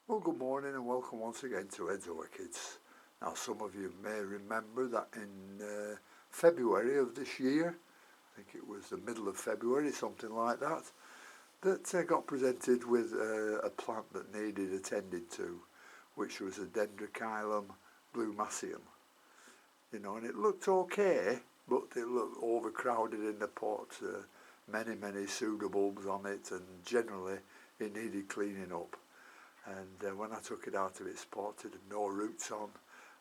Well, good morning and welcome once again to Ed's Orchids. Now, some of you may remember that in February of this year, I think it was the middle of February, something like that, that got presented with a plant that needed attended to, which was a Dendrobium glumaceum. You know, and it looked okay, but it looked overcrowded in the pot, many pseudobulbs on it, and generally it needed cleaning up. And when I took it out of its pot, it had no roots on,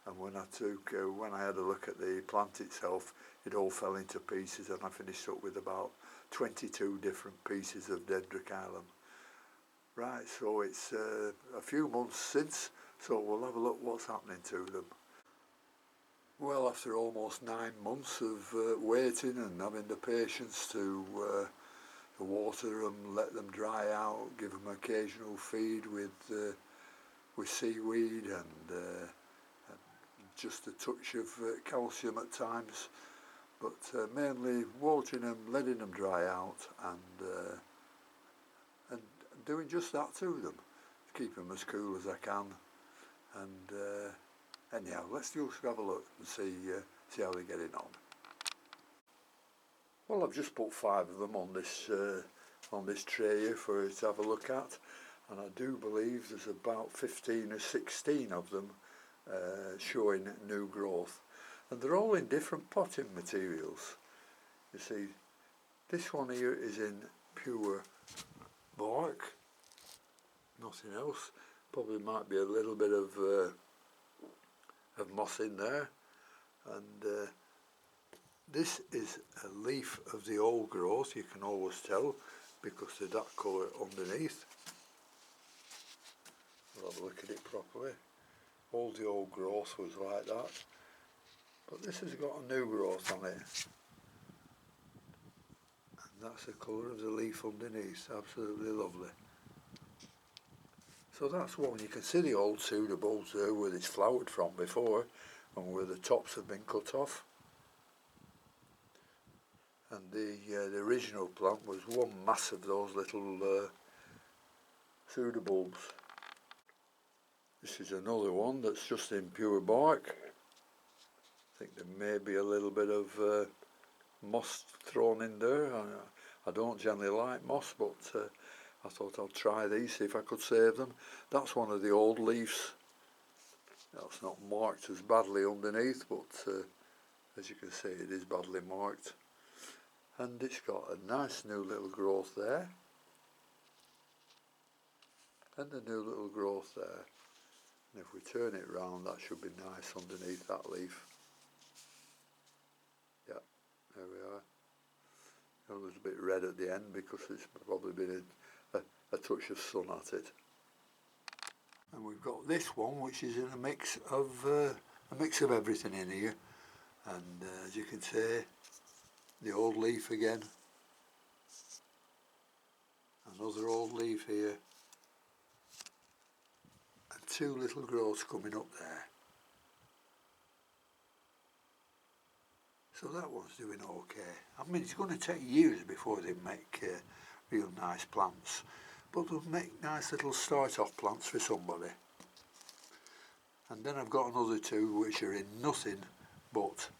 and when I had a look at the plant itself, it all fell into pieces, and I finished up with about 22 different pieces of Dendrobium. Right, so it's a few months since, so we'll have a look what's happening to them. Well, after almost 9 months of waiting and having the patience to water them, let them dry out, give them occasional feed with seaweed and just a touch of calcium at times, but mainly watering them, letting them dry out, and doing just that to them, keep them as cool as I can. And anyhow, let's just have a look and see how they're getting on. Well, I've just put 5 of them on this tray here for you to have a look at, and I do believe there's about 15 or 16 of them showing new growth, and they're all in different potting materials. You see, this one here is in pure bark, nothing else. Probably might be a little bit of moss in there, and this is a leaf of the old growth. You can always tell because they're that colour underneath. We'll have a look at it properly. All the old growth was like that, but this has got a new growth on it, and that's the colour of the leaf underneath. Absolutely lovely. So that's one. You can see the old pseudobulbs there where it's flowered from before and where the tops have been cut off. And the original plant was one mass of those little pseudobulbs. This is another one that's just in pure bark. I think there may be a little bit of moss thrown in there. I don't generally like moss, but I thought I'd try these, see if I could save them. That's one of the old leaves. That's not marked as badly underneath, but as you can see, it is badly marked. And it's got a nice new little growth there, and a new little growth there. And if we turn it round, that should be nice underneath that leaf. Yeah, there we are. It was a bit red at the end because it's probably been a touch of sun at it. And we've got this one, which is in a mix of everything in here. And as you can see, the old leaf again, another old leaf here, and 2 little growths coming up there. So that one's doing okay. I mean, it's going to take years before they make real nice plants, but they'll make nice little start-off plants for somebody. And then I've got another 2 which are in nothing but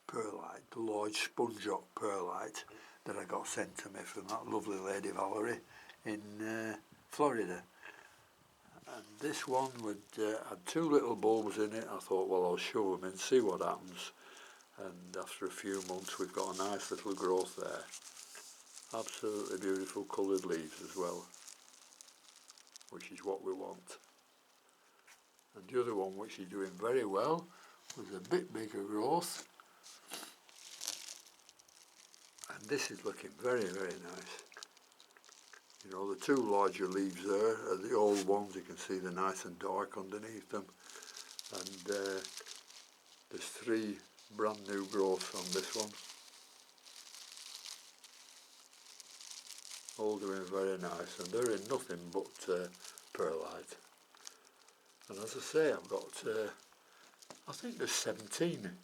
perlite, the large sponge rock perlite that I got sent to me from that lovely lady Valerie in Florida. And this one had 2 little bulbs in it. I thought, well, I'll show them and see what happens. And after a few months, we've got a nice little growth there. Absolutely beautiful coloured leaves as well, which is what we want. And the other one, which is doing very well, was a bit bigger growth. And this is looking very nice. You know, the 2 larger leaves there are the old ones. You can see they're nice and dark underneath them. And there's 3 brand new growths on this one. All doing very nice, and they're in nothing but perlite. And as I say, I've got, I think there's 17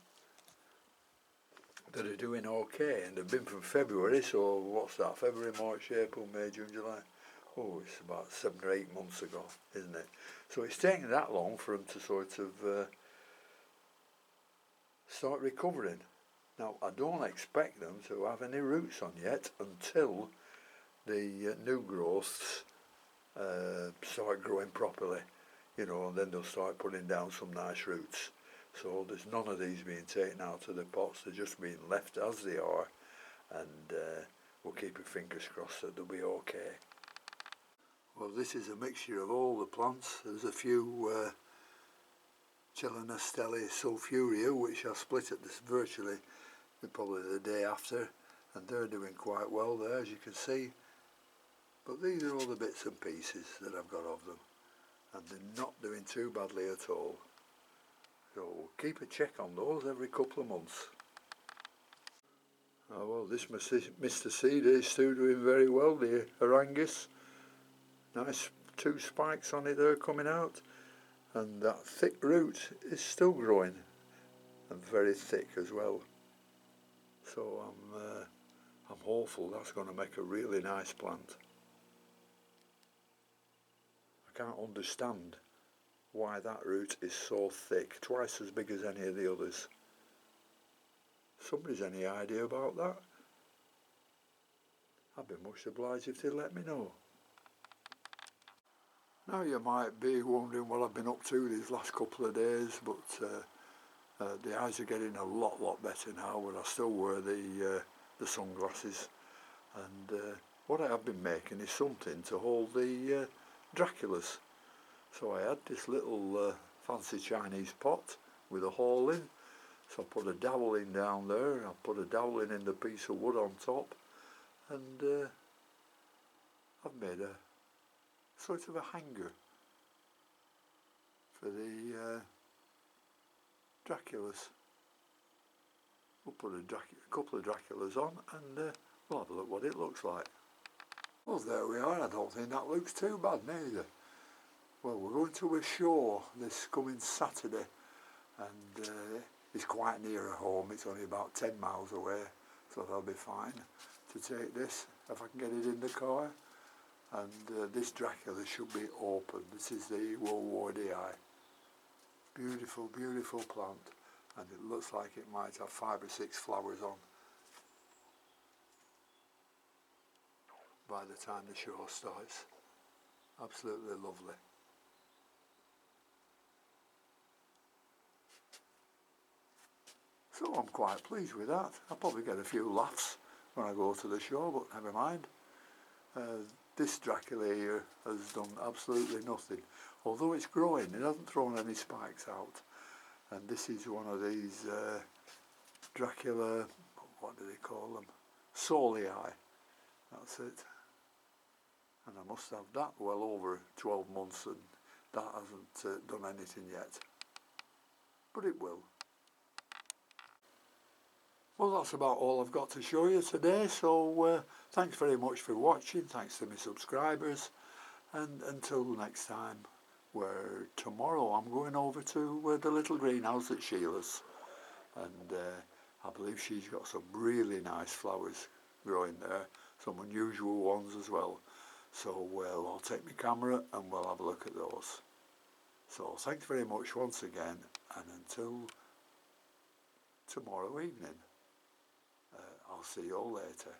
that are doing okay, and they've been from February, so what's that, February, March, April, May, June, July, oh, it's about 7 or 8 months ago, isn't it? So it's taken that long for them to sort of start recovering. Now, I don't expect them to have any roots on yet until the new growths start growing properly, you know, and then they'll start putting down some nice roots. So there's none of these being taken out of the pots, they're just being left as they are, and we'll keep our fingers crossed that they'll be okay. Well, this is a mixture of all the plants. There's a few Miscellaneous sulfurea, which I split at this virtually probably the day after, and they're doing quite well there, as you can see. But these are all the bits and pieces that I've got of them, and they're not doing too badly at all. So keep a check on those every couple of months. Oh well, this Mr. Cedar is still doing very well, the Orangus. Nice 2 spikes on it there coming out, and that thick root is still growing, and very thick as well. So I'm hopeful that's going to make a really nice plant. I can't understand why that root is so thick, twice as big as any of the others. Somebody's any idea about that? I'd be much obliged if they'd let me know. Now you might be wondering what I've been up to these last couple of days, but the eyes are getting a lot better now, but I still wear the sunglasses, and what I have been making is something to hold the Draculas. So I had this little fancy Chinese pot with a hole in, so I put a dowel in down there, I put a dowel in the piece of wood on top, and I've made a sort of a hanger for the Draculas. We'll put a couple of Draculas on, and we'll have a look what it looks like. Well, there we are. I don't think that looks too bad neither. Well, we're going to a show this coming Saturday, and it's quite near home. It's only about 10 miles away, so that'll be fine to take this if I can get it in the car. And this Dracula should be open. This is the World War DI. Beautiful, beautiful plant, and it looks like it might have 5 or 6 flowers on by the time the show starts. Absolutely lovely. So I'm quite pleased with that. I'll probably get a few laughs when I go to the show, but never mind. This Dracula here has done absolutely nothing. Although it's growing, it hasn't thrown any spikes out. And this is one of these Dracula, what do they call them? Solii. That's it. And I must have that well over 12 months, and that hasn't done anything yet. But it will. Well, that's about all I've got to show you today, so thanks very much for watching, thanks to my subscribers, and until next time, where tomorrow I'm going over to the little greenhouse at Sheila's, and I believe she's got some really nice flowers growing there, some unusual ones as well, so I'll take my camera and we'll have a look at those. So thanks very much once again, and until tomorrow evening. I'll see you all later.